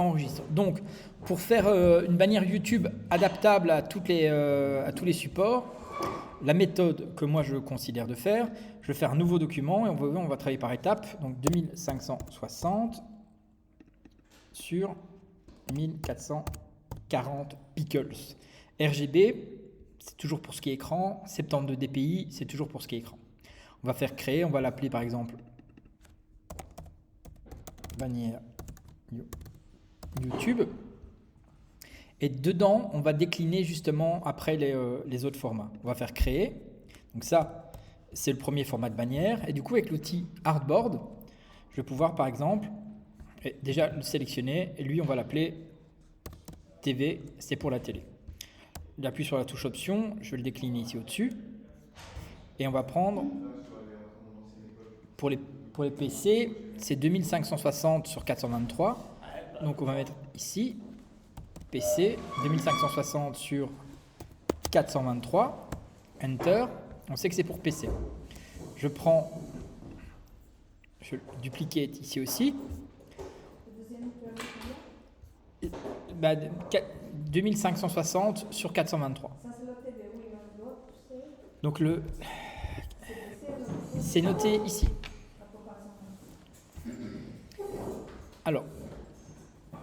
enregistre. Donc, pour faire une bannière YouTube adaptable à tous les supports, la méthode que moi je considère de faire, je vais faire un nouveau document et on va travailler par étapes. Donc 2560 sur 1440 pixels. RGB, c'est toujours pour ce qui est écran. 72 dpi, c'est toujours pour ce qui est écran. On va faire créer, on va l'appeler par exemple bannière YouTube. Et dedans, on va décliner justement après les autres formats. On va faire créer. Donc ça, c'est le premier format de bannière. Et du coup, avec l'outil Artboard, je vais pouvoir par exemple déjà le sélectionner. Et lui, on va l'appeler TV, c'est pour la télé. J'appuie sur la touche option, je vais le décliner ici au-dessus. Et on va prendre, pour les PC, c'est 2560 sur 423. Donc on va mettre ici, PC, 2560 sur 423, Enter. On sait que c'est pour PC. Je prends, je duplicate ici aussi. 2560 sur 423. Donc c'est noté ici. Alors,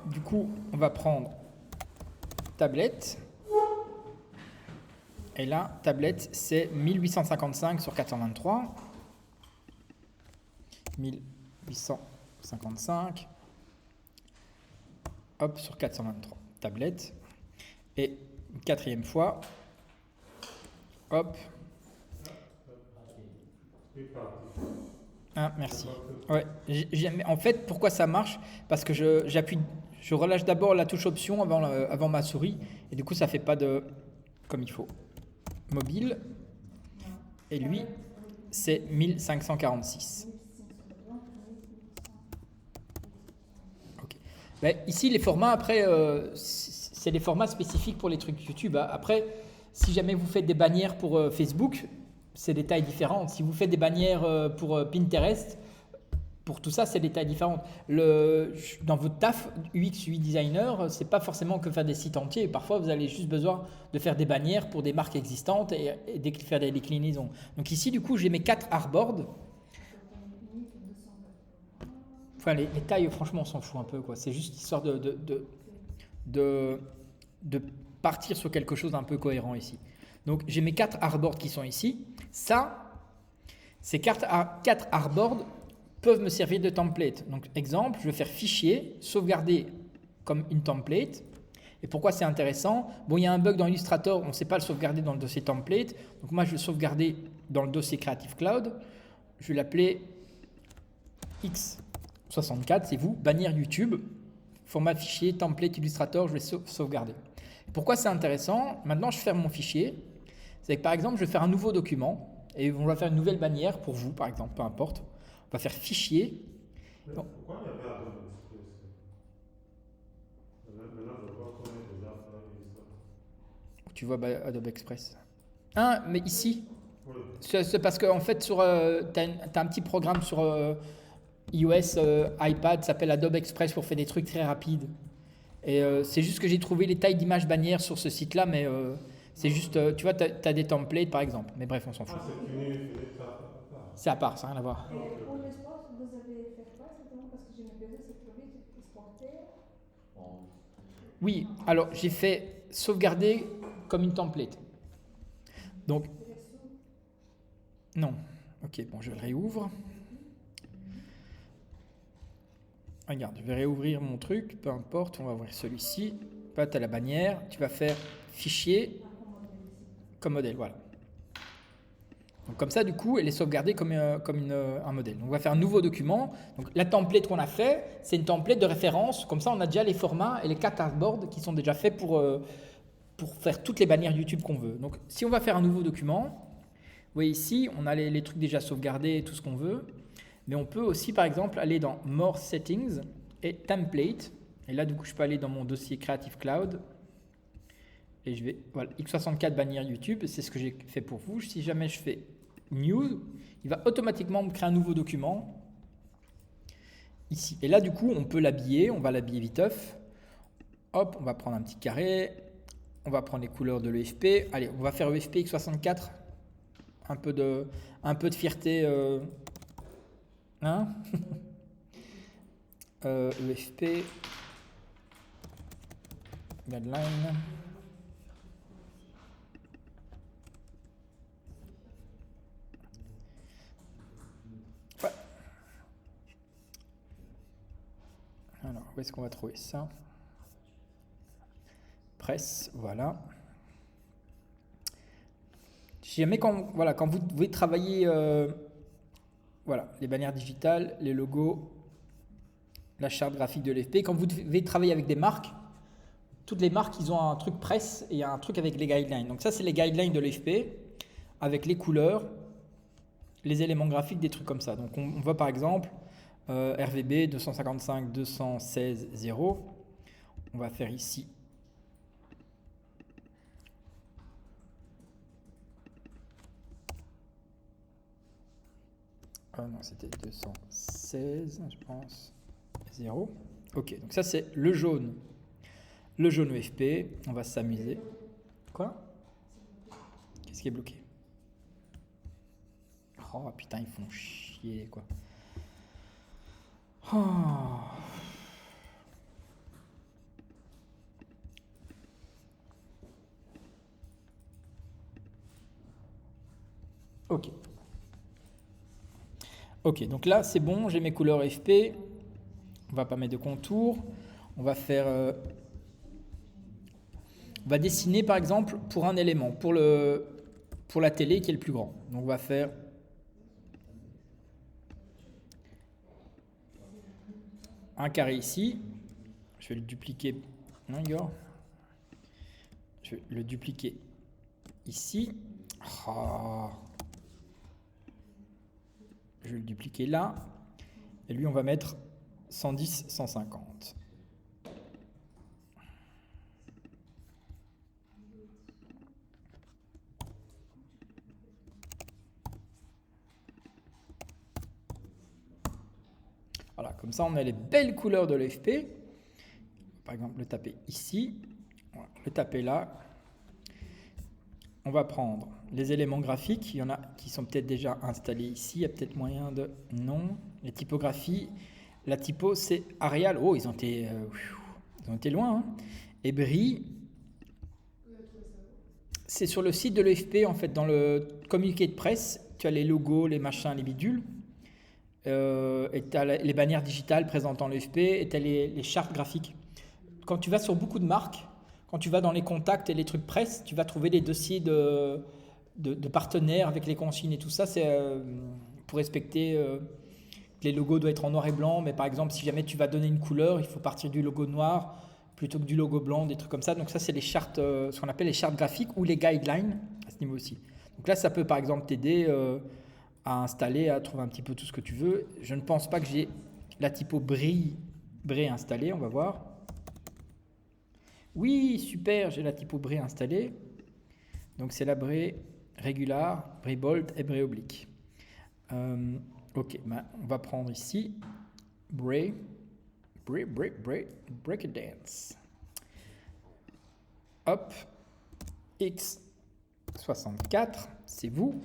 du coup, on va prendre tablette. Et là, tablette, c'est 1855 sur 423. 1855. Hop, sur 423. Tablette. Et une quatrième fois. Hop. Ah, merci. Ouais, en fait, pourquoi ça marche? Parce que je relâche d'abord la touche option avant ma souris. Et du coup, ça fait pas de comme il faut. Mobile. Et lui, c'est 1546. Ok. Ben, ici, les formats, après, c'est les formats spécifiques pour les trucs YouTube. Après, si jamais vous faites des bannières pour Facebook, c'est des tailles différentes. Si vous faites des bannières pour Pinterest, pour tout ça, c'est des tailles différentes. Dans votre taf, UX, UI designer, c'est pas forcément que faire des sites entiers. Parfois, vous avez juste besoin de faire des bannières pour des marques existantes et faire des déclinaisons. Donc ici, du coup, j'ai mes 4 artboards. Enfin, les tailles, franchement, on s'en fout un peu, quoi. C'est juste histoire de partir sur quelque chose d'un peu cohérent ici. Donc, j'ai mes 4 artboards qui sont ici. Ça, ces 4 artboards peuvent me servir de template. Donc, exemple, je vais faire fichier, sauvegarder comme une template. Et pourquoi c'est intéressant? Bon, il y a un bug dans Illustrator, on ne sait pas le sauvegarder dans le dossier template. Donc, moi, je vais le sauvegarder dans le dossier Creative Cloud. Je vais l'appeler X64, c'est vous, bannière YouTube, format fichier, template Illustrator, je vais sauvegarder. Pourquoi c'est intéressant? Maintenant, je ferme mon fichier. C'est que par exemple, je vais faire un nouveau document et on va faire une nouvelle bannière pour vous, par exemple, peu importe. On va faire fichier. Pourquoi il n'y a pas Adobe Express? Maintenant, je vois qu'on est déjà fait. Tu vois Adobe Express. Ah, mais ici, Oui. c'est parce qu'en fait, tu as un petit programme sur iOS, iPad, ça s'appelle Adobe Express pour faire des trucs très rapides. Et c'est juste que j'ai trouvé les tailles d'images bannières sur ce site-là, mais c'est juste, tu vois, tu as des templates par exemple. Mais bref, on s'en fout. Ah, c'est une fenêtre à part. C'est à part, ça n'a rien à voir. Et pour l'export, vous avez fait quoi exactement? Parce que j'ai mes bébés, c'est trop vite exporter. Oui, alors j'ai fait sauvegarder comme une template. Donc, non. Ok, bon, je le réouvre. Regarde, je vais réouvrir mon truc, peu importe, on va ouvrir celui-ci. Là, tu as la bannière, tu vas faire fichier comme modèle, voilà. Donc comme ça, du coup, elle est sauvegardée comme un modèle. Donc on va faire un nouveau document. Donc la template qu'on a fait, c'est une template de référence. Comme ça, on a déjà les formats et les 4 artboards qui sont déjà faits pour faire toutes les bannières YouTube qu'on veut. Donc si on va faire un nouveau document, vous voyez ici, on a les trucs déjà sauvegardés et tout ce qu'on veut. Mais on peut aussi, par exemple, aller dans More Settings et Template. Et là, du coup, je peux aller dans mon dossier Creative Cloud. Et je vais, voilà, X64 bannière YouTube. C'est ce que j'ai fait pour vous. Si jamais je fais New, il va automatiquement me créer un nouveau document. Ici. Et là, du coup, on peut l'habiller. On va l'habiller viteuf. hop, on va prendre un petit carré. On va prendre les couleurs de l'EFP. Allez, on va faire EFP x64. Un peu de fierté. Hein EFP. Guideline. Ouais. Alors, où est-ce qu'on va trouver ça? Presse, voilà. Si jamais quand vous devez travailler voilà, les bannières digitales, les logos, la charte graphique de l'EFP, quand vous devez travailler avec des marques, toutes les marques, ils ont un truc presse et un truc avec les guidelines. Donc ça, c'est les guidelines de l'EFP avec les couleurs, les éléments graphiques, des trucs comme ça. Donc on voit par exemple RVB 255 216 0. On va faire ici. Ah non, c'était 216, je pense. 0. Ok, donc ça c'est le jaune. Le jaune EFP. On va s'amuser. Quoi? Qu'est-ce qui est bloqué? Oh putain, ils font chier quoi. Oh. Ok. Ok, donc là c'est bon, j'ai mes couleurs FP. On va pas mettre de contour. On va faire. On va dessiner par exemple pour un élément, pour la télé qui est le plus grand. Donc on va faire. Un carré ici. Je vais le dupliquer. Non, Igor. Je vais le dupliquer ici. Oh. Je vais le dupliquer là. Et lui, on va mettre 110, 150. Voilà, comme ça, on a les belles couleurs de l'EFP. Par exemple, le taper ici. Voilà, le taper là. On va prendre les éléments graphiques. Il y en a qui sont peut-être déjà installés ici. Il y a peut-être moyen de... Non. Les typographies. La typo, c'est Arial. Oh, ils ont été loin. Hein. Et Brie, c'est sur le site de l'EFP, en fait, dans le communiqué de presse. Tu as les logos, les machins, les bidules. Et tu as les bannières digitales présentant l'EFP. Et tu as les chartes graphiques. Quand tu vas sur beaucoup de marques, quand tu vas dans les contacts et les trucs presse, tu vas trouver les dossiers de partenaires avec les consignes et tout ça. C'est pour respecter que les logos doivent être en noir et blanc. Mais par exemple, si jamais tu vas donner une couleur, il faut partir du logo noir plutôt que du logo blanc, des trucs comme ça. Donc ça, c'est les chartes, ce qu'on appelle les chartes graphiques ou les guidelines à ce niveau aussi. Donc là, ça peut par exemple t'aider à installer, à trouver un petit peu tout ce que tu veux. Je ne pense pas que j'ai la typo Brie installée. On va voir. Oui, super, j'ai la typo Brie installée. Donc c'est la Brie régular, Brie bold et Brie oblique. Ok, on va prendre ici Brie Breakdance. Hop, X64, c'est vous.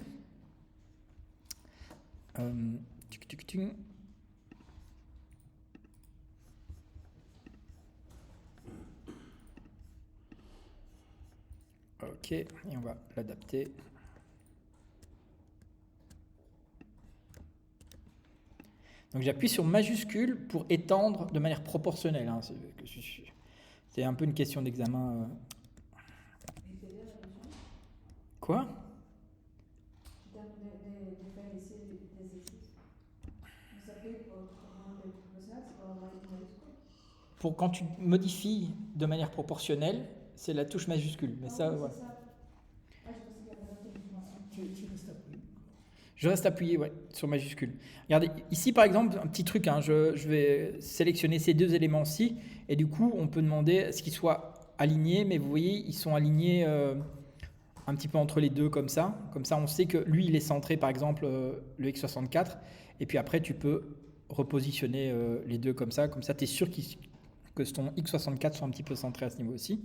Ok, et on va l'adapter. Donc j'appuie sur majuscule pour étendre de manière proportionnelle. Hein. C'est un peu une question d'examen. Quoi? Pour quand tu modifies de manière proportionnelle, c'est la touche majuscule. Mais ça, voilà. Je reste appuyé sur majuscule. Regardez, ici par exemple, un petit truc, hein, je vais sélectionner ces deux éléments-ci, et du coup, on peut demander à ce qu'ils soient alignés, mais vous voyez, ils sont alignés un petit peu entre les deux comme ça. Comme ça, on sait que lui, il est centré, par exemple, le X64, et puis après, tu peux repositionner les deux comme ça tu es sûr pour que ton x64 soit un petit peu centré à ce niveau aussi.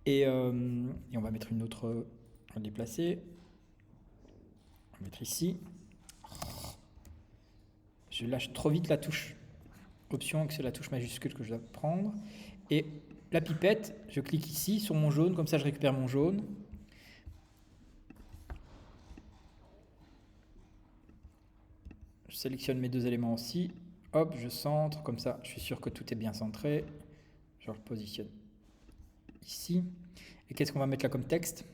Et on va mettre une autre, on va déplacer. On va mettre ici. Je lâche trop vite la touche option, que c'est la touche majuscule que je dois prendre. Et la pipette, je clique ici sur mon jaune, comme ça je récupère mon jaune. Je sélectionne mes deux éléments aussi. Hop, je centre, comme ça je suis sûr que tout est bien centré. Je le positionne ici. Et qu'est-ce qu'on va mettre là comme texte?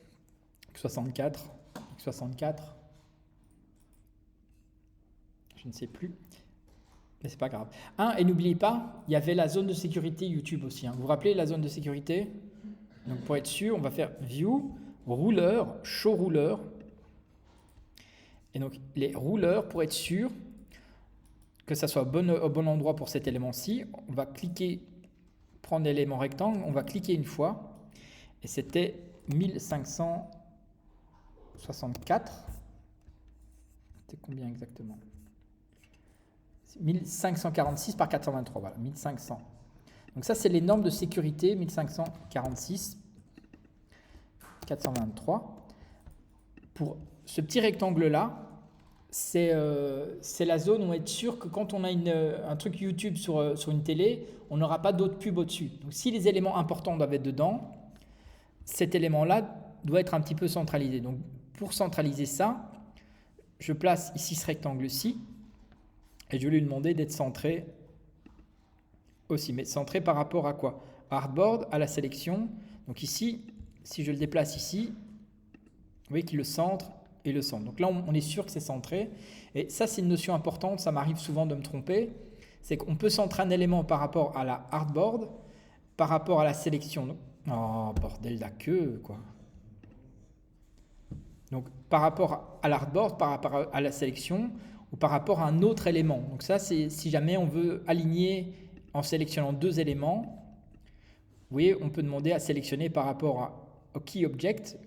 X64, X64. Je ne sais plus. Mais c'est pas grave. Et n'oubliez pas, il y avait la zone de sécurité YouTube aussi. Vous vous rappelez la zone de sécurité? Donc pour être sûr, on va faire View, Ruler, Show Ruler. Et donc les rouleurs, pour être sûr que ça soit au bon endroit pour cet élément-ci, on va cliquer, prendre l'élément rectangle, on va cliquer une fois. Et c'était 1564. C'était combien exactement? 1546 par 423, voilà, 1500. Donc ça, c'est les normes de sécurité, 1546, 423. Pour ce petit rectangle-là, c'est la zone où on est sûr que quand on a un truc YouTube sur une télé, on n'aura pas d'autres pubs au-dessus. Donc si les éléments importants doivent être dedans, cet élément-là doit être un petit peu centralisé. Donc pour centraliser ça, je place ici ce rectangle-ci. Et je vais lui demander d'être centré aussi. Mais centré par rapport à quoi? Artboard, à la sélection. Donc ici, si je le déplace ici, vous voyez qu'il le centre et le centre. Donc là, on est sûr que c'est centré. Et ça, c'est une notion importante. Ça m'arrive souvent de me tromper. C'est qu'on peut centrer un élément par rapport à la artboard, par rapport à la sélection. Oh, bordel la queue, quoi. Donc par rapport à l'artboard, par rapport à la sélection, ou par rapport à un autre élément. Donc ça, c'est si jamais on veut aligner en sélectionnant deux éléments, vous voyez, on peut demander à sélectionner par rapport au key object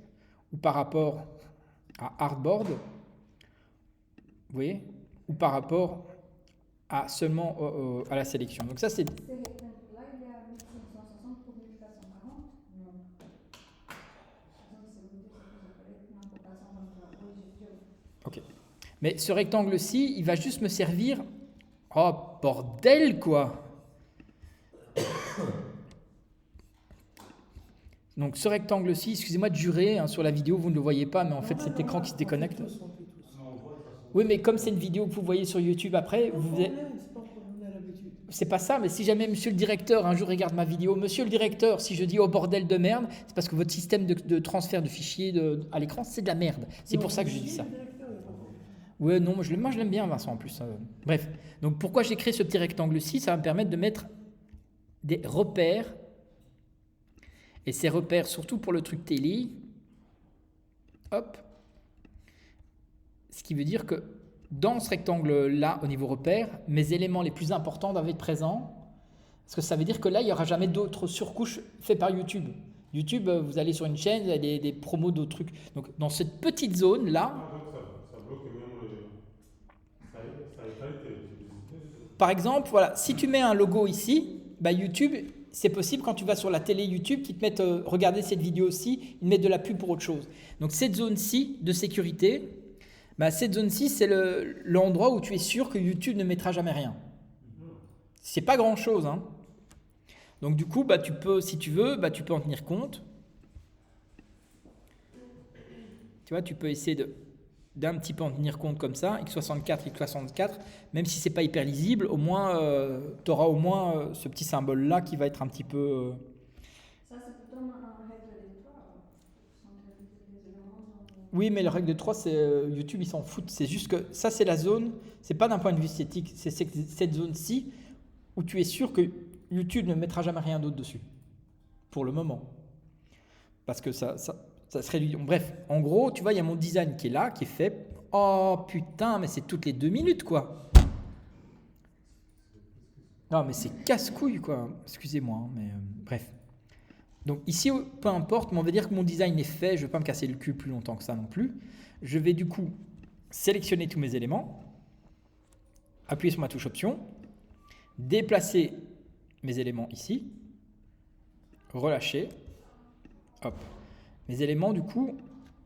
ou par rapport à artboard, vous voyez, ou par rapport à seulement à la sélection. Donc ça, c'est... Ces rectangles-là, il y a 1560 pour 1440? Non. Ok. Mais ce rectangle-ci, il va juste me servir... Oh, bordel, quoi! Donc ce rectangle-ci, excusez-moi de jurer, sur la vidéo, vous ne le voyez pas, mais en fait, cet écran qui se déconnecte. Oui, mais comme c'est une vidéo que vous voyez sur YouTube après, c'est pas ça, mais si jamais monsieur le directeur un jour regarde ma vidéo, monsieur le directeur, si je dis oh bordel de merde, c'est parce que votre système de transfert de fichiers à l'écran, c'est de la merde. C'est pour ça que je dis ça. Ouais, non, moi je l'aime bien, Vincent, en plus. Bref, donc pourquoi j'ai créé ce petit rectangle-ci? Ça va me permettre de mettre des repères. Et ces repères, surtout pour le truc télé, hop, ce qui veut dire que dans ce rectangle-là, au niveau repères, mes éléments les plus importants doivent être présents. Parce que ça veut dire que là, il n'y aura jamais d'autres surcouches faites par YouTube. YouTube, vous allez sur une chaîne, il y a des promos d'autres trucs. Donc, dans cette petite zone-là... Ça bloque même Par exemple, voilà, si tu mets un logo ici, bah YouTube, c'est possible quand tu vas sur la télé YouTube qu'ils te mettent regarder cette vidéo-ci, ils te mettent de la pub pour autre chose. Donc cette zone-ci de sécurité, bah, cette zone-ci, c'est l'endroit où tu es sûr que YouTube ne mettra jamais rien. C'est pas grand-chose, hein. Donc du coup, bah, tu peux, si tu veux, bah, tu peux en tenir compte. Tu vois, tu peux essayer d'un petit peu en tenir compte comme ça, x64, x64, même si c'est pas hyper lisible, au moins, tu auras au moins ce petit symbole-là qui va être un petit peu... Ça, c'est plutôt un règle de 3. Oui, mais la règle de 3, c'est YouTube, ils s'en foutent. C'est juste que ça, c'est la zone, c'est pas d'un point de vue esthétique, c'est cette zone-ci où tu es sûr que YouTube ne mettra jamais rien d'autre dessus, pour le moment. Parce que ça se réduit. Bref, en gros, tu vois, il y a mon design qui est là, qui est fait. Oh putain, mais c'est toutes les 2 minutes, quoi. Non, mais c'est casse-couille, quoi. Excusez-moi, hein, mais bref. Donc ici, peu importe, mais on va dire que mon design est fait. Je ne vais pas me casser le cul plus longtemps que ça non plus. Je vais du coup sélectionner tous mes éléments, appuyer sur ma touche option, déplacer mes éléments ici, relâcher, hop. Mes éléments, du coup,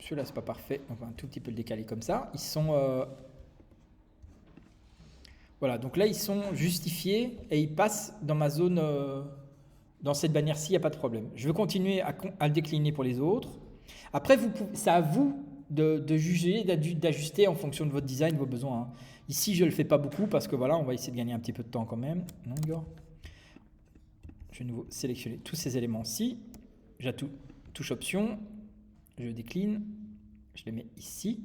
celui-là, c'est pas parfait, on va un tout petit peu le décaler comme ça. Ils sont... voilà, donc là, ils sont justifiés et ils passent dans ma zone, dans cette bannière-ci, il n'y a pas de problème. Je vais continuer à le décliner pour les autres. Après, c'est à vous de juger, d'ajuster en fonction de votre design, vos besoins. Hein. Ici, je ne le fais pas beaucoup parce que voilà, on va essayer de gagner un petit peu de temps quand même. Non, Igor ? Je vais de nouveau sélectionner tous ces éléments-ci. Touche option, je décline, je les mets ici.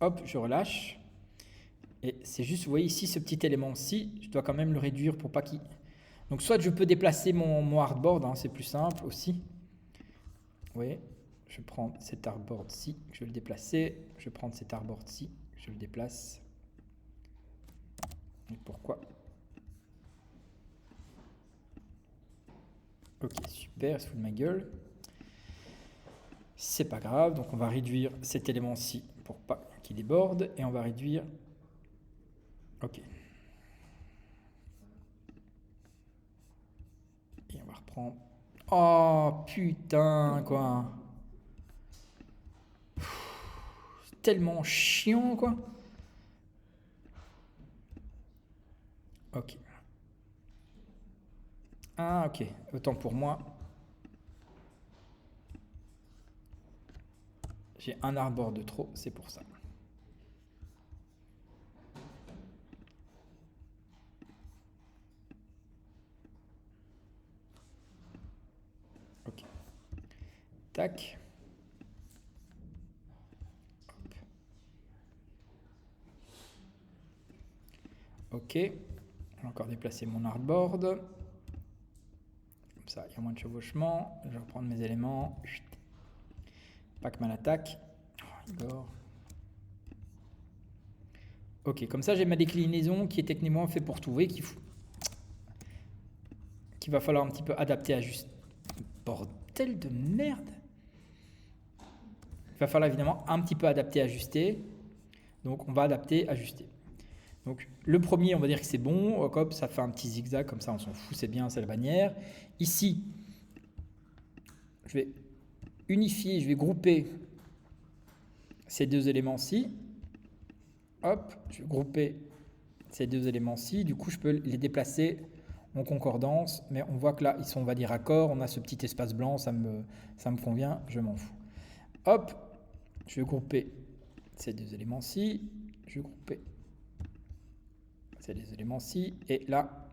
Hop, je relâche. Et c'est juste, vous voyez ici, ce petit élément-ci, je dois quand même le réduire pour pas qu'il... Donc soit je peux déplacer mon artboard, hein, c'est plus simple aussi. Vous voyez, je prends cet artboard-ci, je vais le déplacer. Je vais prendre cet artboard-ci, je le déplace. Et pourquoi ? Ok, super, il se fout de ma gueule. C'est pas grave, donc on va réduire cet élément-ci pour pas qu'il déborde. Et on va réduire... Ok. Et on va reprendre... Oh, putain, quoi. C'est tellement chiant, quoi. Ok. Ah, ok. Autant pour moi. J'ai un artboard de trop, c'est pour ça. Ok. Tac. Hop. Ok. Je vais encore déplacer mon artboard. Comme ça, il y a moins de chevauchement. Je vais reprendre mes éléments. Pac-Man attaque. Oh, Igor. Ok, comme ça, j'ai ma déclinaison qui est techniquement fait pour tout. Vous voyez qu'il va falloir un petit peu adapter, ajuster. Bordel de merde. Il va falloir évidemment un petit peu adapter, ajuster. Donc, on va adapter, ajuster. Donc, le premier, on va dire que c'est bon. Hop, ça fait un petit zigzag, comme ça, on s'en fout, c'est bien, c'est la bannière. Ici, je vais unifier, je vais grouper ces deux éléments-ci. Hop, je vais grouper ces deux éléments-ci. Du coup, je peux les déplacer en concordance. Mais on voit que là, ils sont, on va dire, accords. On a ce petit espace blanc, ça me convient, je m'en fous. Hop, je vais grouper ces deux éléments-ci. Je vais grouper ces deux éléments-ci. Et là,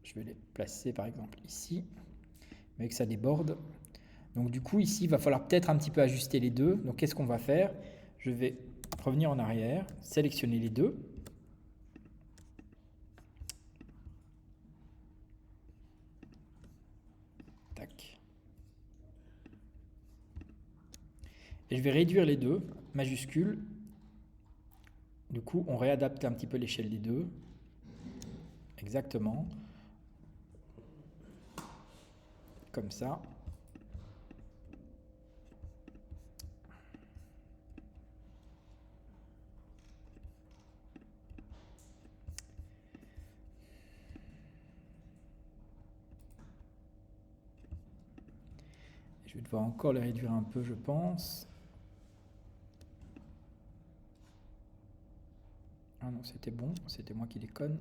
je vais les placer, par exemple, ici. Mais que ça déborde. Donc, du coup, ici, il va falloir peut-être un petit peu ajuster les deux. Donc, qu'est-ce qu'on va faire ? Je vais revenir en arrière, sélectionner les deux. Tac. Et je vais réduire les deux, majuscule. Du coup, on réadapte un petit peu l'échelle des deux. Exactement. Comme ça. Je vais devoir encore les réduire un peu, je pense. Ah non, c'était bon, c'était moi qui déconne.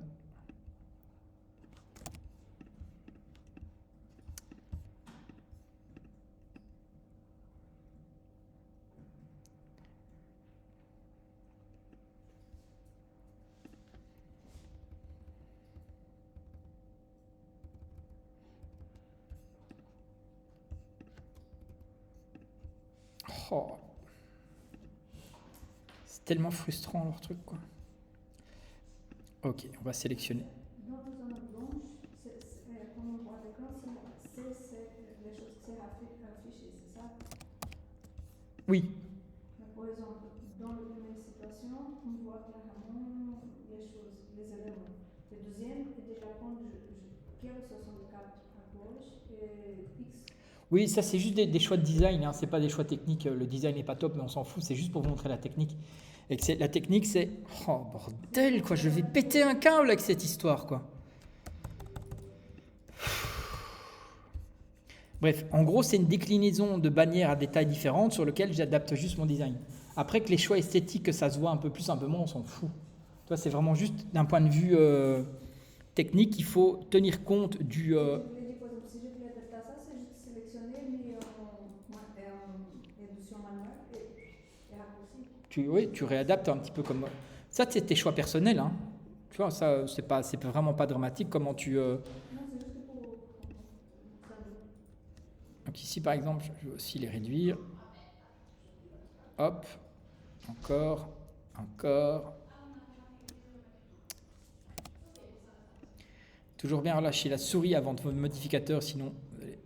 Oh. C'est tellement frustrant leur truc, quoi. Ok, on va sélectionner. Dans la zone blanche, comme on voit à l'écran, c'est les choses que c'est affiché, c'est ça? Oui. Mais par exemple, dans la première situation, on voit clairement les choses, les éléments. Le deuxième est déjà prendre quel 64 à gauche et X. Oui, ça c'est juste des choix de design, hein. C'est pas des choix techniques. Le design n'est pas top, mais on s'en fout. C'est juste pour vous montrer la technique. Et que la technique, c'est... Oh bordel, quoi. Je vais péter un câble avec cette histoire, quoi. Bref, en gros, c'est une déclinaison de bannières à des tailles différentes sur lequel j'adapte juste mon design. Après que les choix esthétiques, que ça se voit un peu plus, un peu moins, on s'en fout. Toi, c'est vraiment juste d'un point de vue technique, il faut tenir compte du... Je voulais dire, par exemple, si je voulais adapter à ça, c'est juste sélectionner, mais édition manuelle et raccourci. Oui, tu réadaptes un petit peu comme... Ça, c'est tes choix personnels. Hein. Tu vois, ça, c'est vraiment pas dramatique comment tu... Non, c'est juste pour ça. Donc ici, par exemple, je vais aussi les réduire. Hop, encore, encore. Toujours bien relâcher la souris avant de votre modificateur, sinon vous allez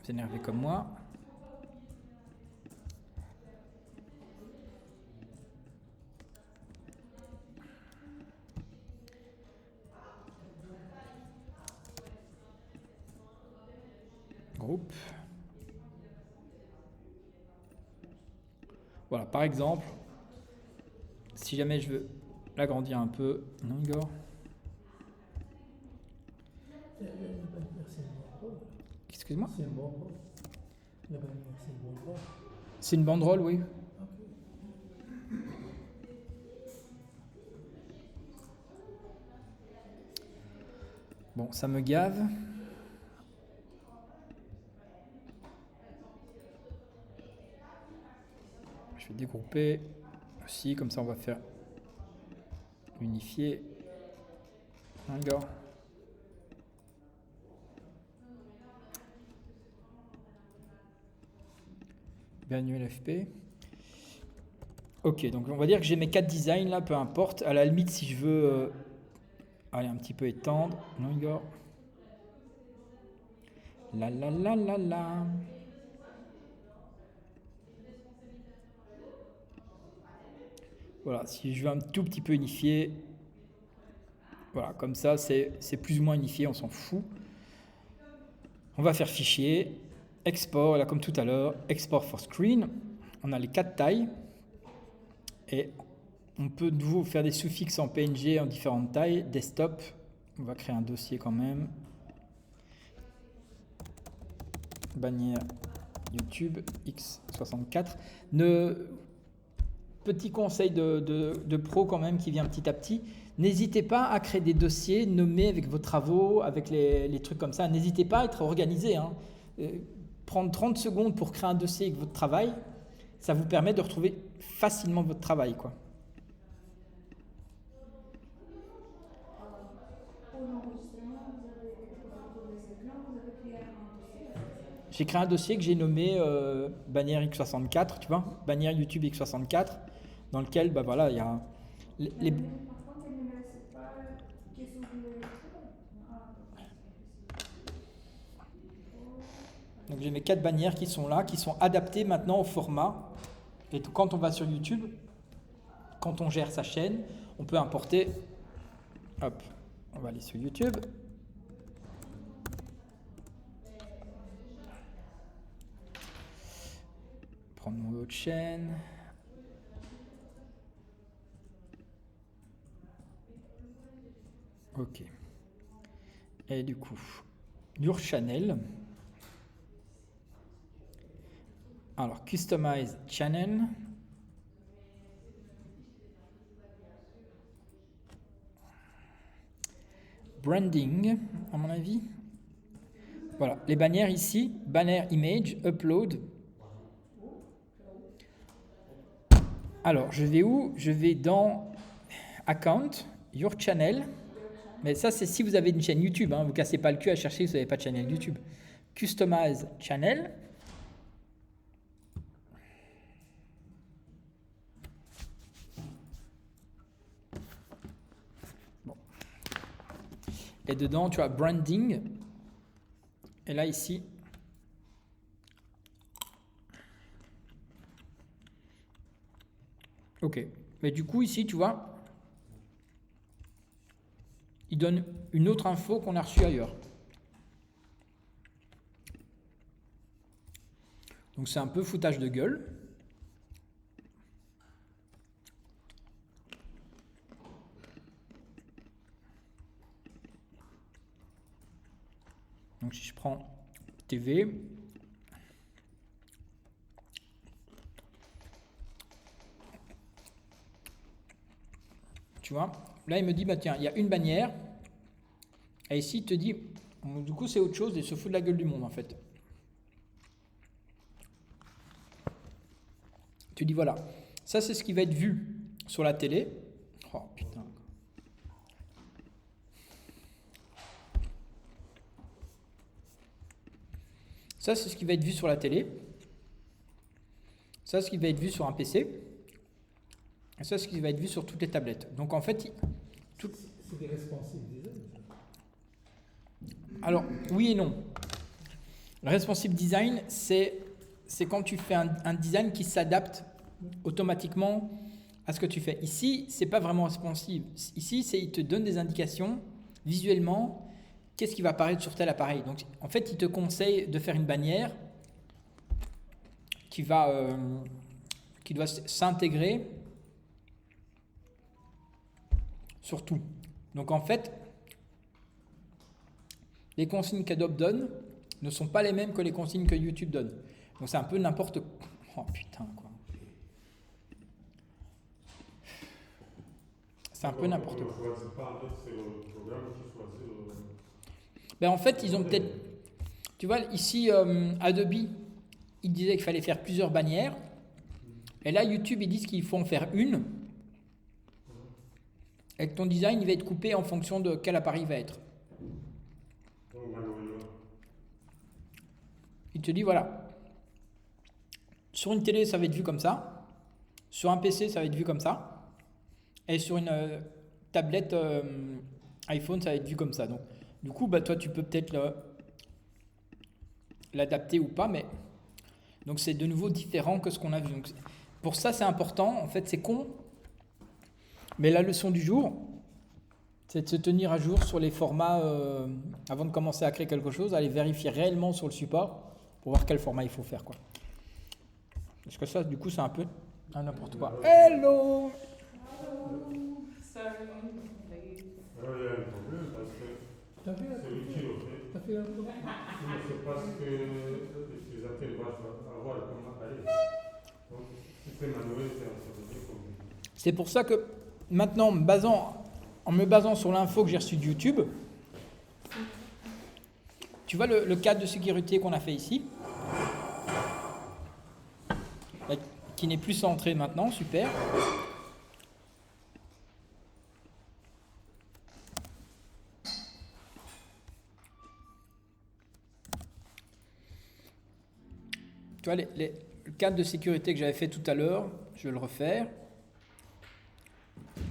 vous énerver comme moi. Groupe. Voilà, par exemple, si jamais je veux l'agrandir un peu, non Igor? Excuse-moi? C'est une banderole. La bannière, c'est une banderole. C'est une banderole, oui. Bon, ça me gave. Je vais dégrouper aussi, comme ça on va faire unifier. Un gars. Bienvenue LFP. Ok, donc on va dire que j'ai mes 4 designs là, peu importe. À la limite, si je veux aller un petit peu étendre. Non, Igor. La la la la la. Voilà, si je veux un tout petit peu unifier, voilà, comme ça, c'est plus ou moins unifié, on s'en fout. On va faire fichier, export, là comme tout à l'heure, export for screen. On a les 4 tailles et on peut de nouveau faire des suffixes en PNG en différentes tailles. Desktop, on va créer un dossier quand même. Bannière YouTube x64. Petit conseil de pro quand même qui vient petit à petit. N'hésitez pas à créer des dossiers nommés avec vos travaux, avec les trucs comme ça. N'hésitez pas à être organisé. Hein. Prendre 30 secondes pour créer un dossier avec votre travail, ça vous permet de retrouver facilement votre travail, quoi. Pour l'enregistrement, pour les écrans, vous avez créé un dossier. J'ai créé un dossier que j'ai nommé bannière x64, tu vois, bannière YouTube x64, dans lequel, bah voilà, il y a les... Par contre, les numéros, c'est pas qui sont les... Donc j'ai mes 4 bannières qui sont là, qui sont adaptées maintenant au format. Et quand on va sur YouTube, quand on gère sa chaîne, on peut importer. Hop, on va aller sur YouTube. Prendre mon autre chaîne. Ok. Et du coup, Your Channel. Alors, Customize Channel. Branding, à mon avis. Voilà, les bannières ici. Banner Image, Upload. Alors, je vais où? Je vais dans Account, Your Channel. Mais ça, c'est si vous avez une chaîne YouTube. Hein, vous ne cassez pas le cul à chercher si vous n'avez pas de chaîne YouTube. Customize Channel. Bon. Et dedans, tu as Branding. Et là, ici, ok. Mais du coup, ici, tu vois, il donne une autre info qu'on a reçue ailleurs. Donc, c'est un peu foutage de gueule. Donc, si je prends TV. Tu vois, là il me dit, bah tiens, il y a une bannière. Et ici il te dit, du coup c'est autre chose et se fout de la gueule du monde en fait. Tu dis voilà, ça c'est ce qui va être vu sur la télé. Oh putain. Ça c'est ce qui va être vu sur la télé. Ça c'est ce qui va être vu sur un PC. Et ça c'est ce qui va être vu sur toutes les tablettes. Donc en fait, C'est des responsive design. alors oui et non. Le responsive design, c'est quand tu fais un design qui s'adapte automatiquement à ce que tu fais. Ici, c'est pas vraiment responsive. Ici, il te donne des indications visuellement, qu'est-ce qui va apparaître sur tel appareil. Donc, en fait, il te conseille de faire une bannière qui doit s'intégrer sur tout. Donc, en fait, les consignes qu'Adobe donne ne sont pas les mêmes que les consignes que YouTube donne. Donc, c'est un peu n'importe quoi. Oh putain, quoi. C'est un peu n'importe quoi. On ne choisit pas, en fait, c'est le programme qui choisit. Ben en fait, ils ont peut-être... Tu vois, ici, Adobe, il disait qu'il fallait faire plusieurs bannières. Et là, YouTube, ils disent qu'il faut en faire une. Et que ton design, il va être coupé en fonction de quel appareil il va être. Il te dit, voilà. Sur une télé, ça va être vu comme ça. Sur un PC, ça va être vu comme ça. Et sur une tablette iPhone, ça va être vu comme ça. Donc, du coup, bah, toi, tu peux peut-être l'adapter ou pas, mais donc c'est de nouveau différent que ce qu'on a vu. Donc, pour ça, c'est important. En fait, c'est con. Mais la leçon du jour, c'est de se tenir à jour sur les formats avant de commencer à créer quelque chose, aller vérifier réellement sur le support pour voir quel format il faut faire, quoi. Parce que ça, du coup, c'est un peu n'importe quoi. Hello! Sorry. Alors, il y a un problème parce que T'as fait c'est lui qui le fait. T'as fait un peu C'est parce que l'utilisateur va avoir comme appareil. Donc, si c'est manuel, ça veut dire que... C'est pour ça que maintenant, en me basant sur l'info que j'ai reçue de YouTube, tu vois le cadre de sécurité qu'on a fait ici, qui n'est plus centré maintenant, super. Tu vois, le cadre de sécurité que j'avais fait tout à l'heure, je vais le refaire.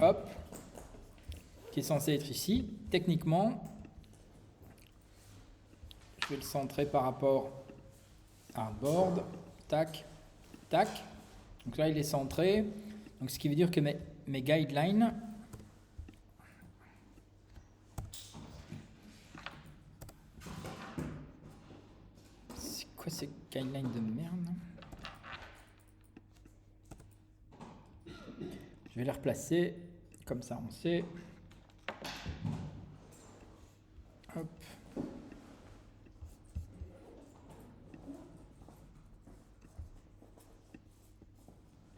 Hop. Qui est censé être ici. Techniquement, je vais le centrer par rapport à Hardboard. Tac, tac. Donc là, il est centré. Donc ce qui veut dire que mes guidelines... C'est quoi ces guidelines de merde? Je vais les replacer. Comme ça, on sait. Hop.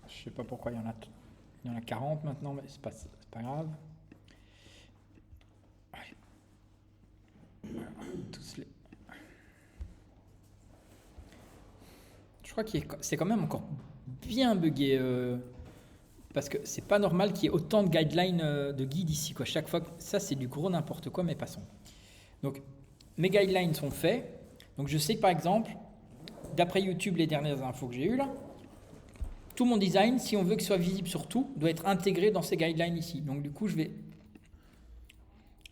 Je sais pas pourquoi il y en a 40 maintenant, mais c'est pas grave. Tous les... Je crois que c'est quand même encore bien buggé. Parce que c'est pas normal qu'il y ait autant de guidelines de guides ici, quoi. Chaque fois, ça c'est du gros n'importe quoi, mais passons. Donc, mes guidelines sont faits. Donc, je sais que par exemple, d'après YouTube, les dernières infos que j'ai eues là, tout mon design, si on veut qu'il soit visible sur tout, doit être intégré dans ces guidelines ici. Donc, du coup, je vais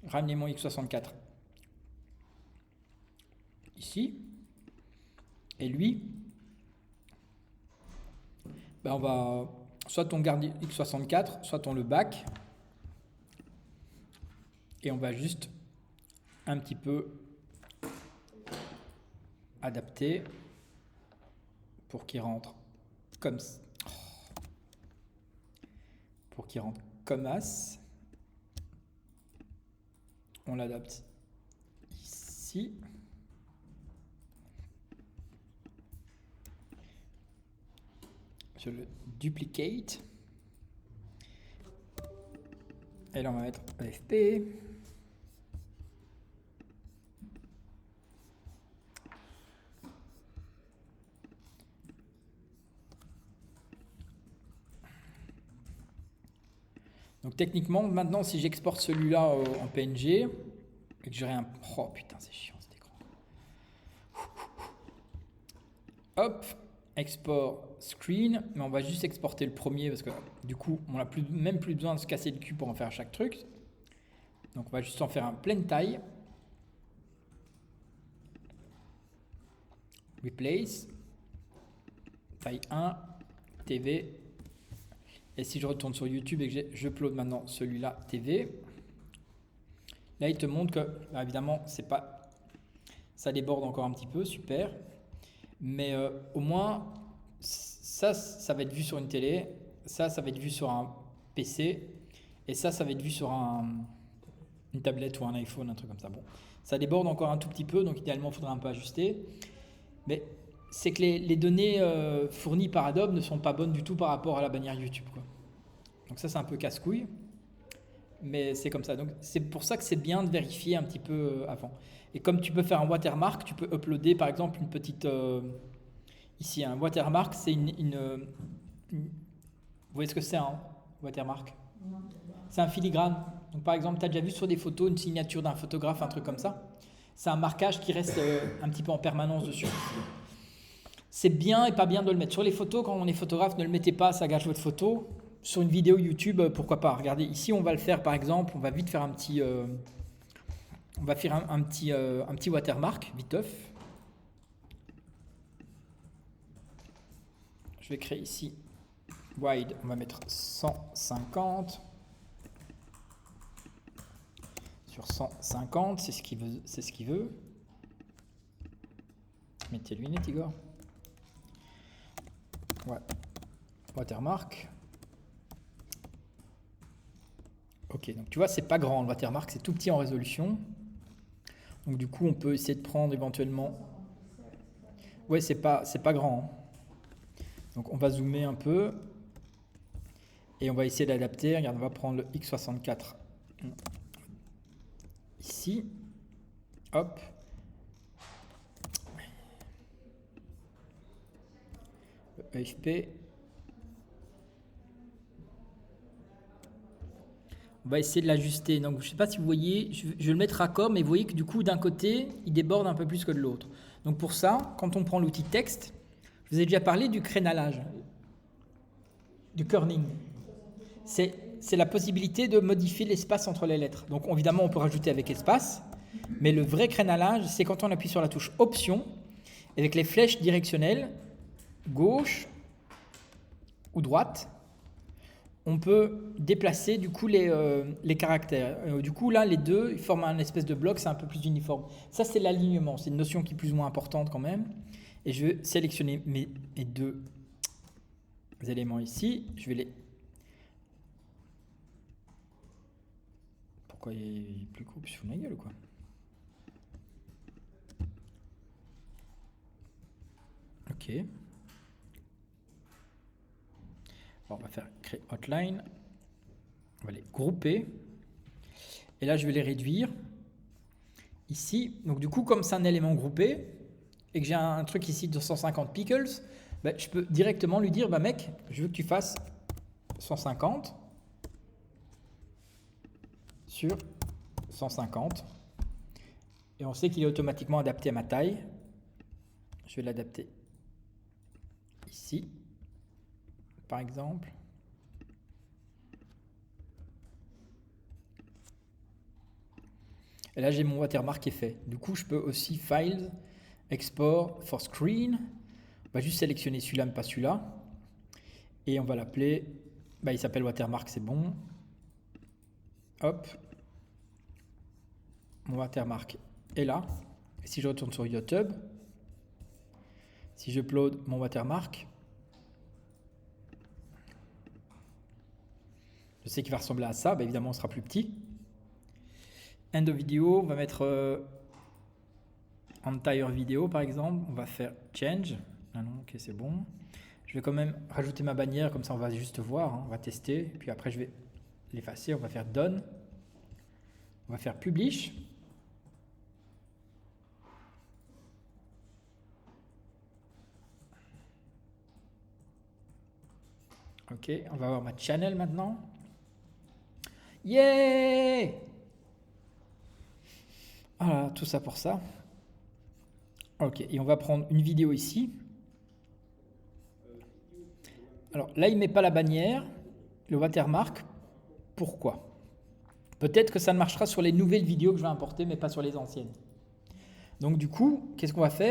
ramener mon x64 ici. Et lui, ben on va... Soit on garde x64, soit on le back. Et on va juste un petit peu adapter pour qu'il rentre comme ça. Pour qu'il rentre comme as. On l'adapte ici. Je le duplicate. Et là, on va mettre AFP. Donc techniquement, maintenant, si j'exporte celui-là en PNG, et que j'aurai un... Oh putain, c'est chiant cet écran. Hop, export screen, mais on va juste exporter le premier parce que du coup, on n'a même plus besoin de se casser le cul pour en faire chaque truc. Donc on va juste en faire un pleine taille. Replace, taille 1, TV. Et si je retourne sur YouTube et que j'upload maintenant celui-là, TV, là il te montre que, bah, évidemment, c'est pas, ça déborde encore un petit peu, super. Mais au moins, ça va être vu sur une télé, ça va être vu sur un PC, et ça va être vu sur une tablette ou un iPhone, un truc comme ça. Bon, ça déborde encore un tout petit peu, donc idéalement, il faudra un peu ajuster. Mais c'est que les données fournies par Adobe ne sont pas bonnes du tout par rapport à la bannière YouTube, quoi. Donc ça, c'est un peu casse-couille, mais c'est comme ça. Donc c'est pour ça que c'est bien de vérifier un petit peu avant. Et comme tu peux faire un watermark, tu peux uploader par exemple une petite... ici, un watermark, c'est une... Vous voyez ce que c'est un watermark? C'est un filigrane. Donc par exemple, tu as déjà vu sur des photos une signature d'un photographe, un truc comme ça. C'est un marquage qui reste un petit peu en permanence dessus. C'est bien et pas bien de le mettre. Sur les photos, quand on est photographe, ne le mettez pas, ça gâche votre photo. Sur une vidéo YouTube, pourquoi pas. Regardez, ici on va le faire par exemple, on va vite faire un petit... on va faire un petit watermark, viteuf. Je vais créer ici wide, on va mettre 150 sur 150, c'est ce qu'il veut. Mettez lunettes, Igor. Ouais. Watermark. Ok, donc tu vois, c'est pas grand le watermark, c'est tout petit en résolution. Donc du coup, on peut essayer de prendre éventuellement... Ouais, c'est pas grand. Hein. Donc on va zoomer un peu. Et on va essayer d'adapter. Regarde, on va prendre le X64. Ici. Hop. Le EFP. On va essayer de l'ajuster. Donc, je ne sais pas si vous voyez, je vais le mettre raccord, mais vous voyez que du coup, d'un côté, il déborde un peu plus que de l'autre. Donc, pour ça, quand on prend l'outil texte, je vous ai déjà parlé du crénalage, du kerning. C'est la possibilité de modifier l'espace entre les lettres. Donc, évidemment, on peut rajouter avec espace, mais le vrai crénalage, c'est quand on appuie sur la touche Option, avec les flèches directionnelles, gauche ou droite, on peut déplacer du coup les caractères. Du coup, là, les deux, ils forment un espèce de bloc, c'est un peu plus uniforme. Ça, c'est l'alignement. C'est une notion qui est plus ou moins importante quand même. Et je vais sélectionner mes deux éléments ici. Je vais les... Pourquoi il est plus court? Je fous ma gueule ou quoi? Ok. On va faire créer outline. On va les grouper. Et là, je vais les réduire. Ici, donc du coup, comme c'est un élément groupé, et que j'ai un truc ici de 150 pixels, ben, je peux directement lui dire, bah mec, je veux que tu fasses 150 sur 150. Et on sait qu'il est automatiquement adapté à ma taille. Je vais l'adapter ici, par exemple. Et là, j'ai mon watermark qui est fait. Du coup, je peux aussi Files, Export for Screen. On va juste sélectionner celui-là, mais pas celui-là. Et on va l'appeler... Bah, il s'appelle watermark, c'est bon. Hop. Mon watermark est là. Et si je retourne sur YouTube, si j'upload mon watermark, je sais qu'il va ressembler à ça. Bah, évidemment, on sera plus petit. End of vidéo, on va mettre entire vidéo par exemple. On va faire change. Ah non, ok, c'est bon. Je vais quand même rajouter ma bannière, comme ça on va juste voir, hein, on va tester. Puis après je vais l'effacer, on va faire Done. On va faire Publish. Ok, on va voir ma channel maintenant. Yeah! Voilà, tout ça pour ça. Ok, et on va prendre une vidéo ici. Alors là, il ne met pas la bannière, le watermark. Pourquoi? Peut-être que ça ne marchera sur les nouvelles vidéos que je vais importer, mais pas sur les anciennes. Donc du coup, qu'est-ce qu'on va faire?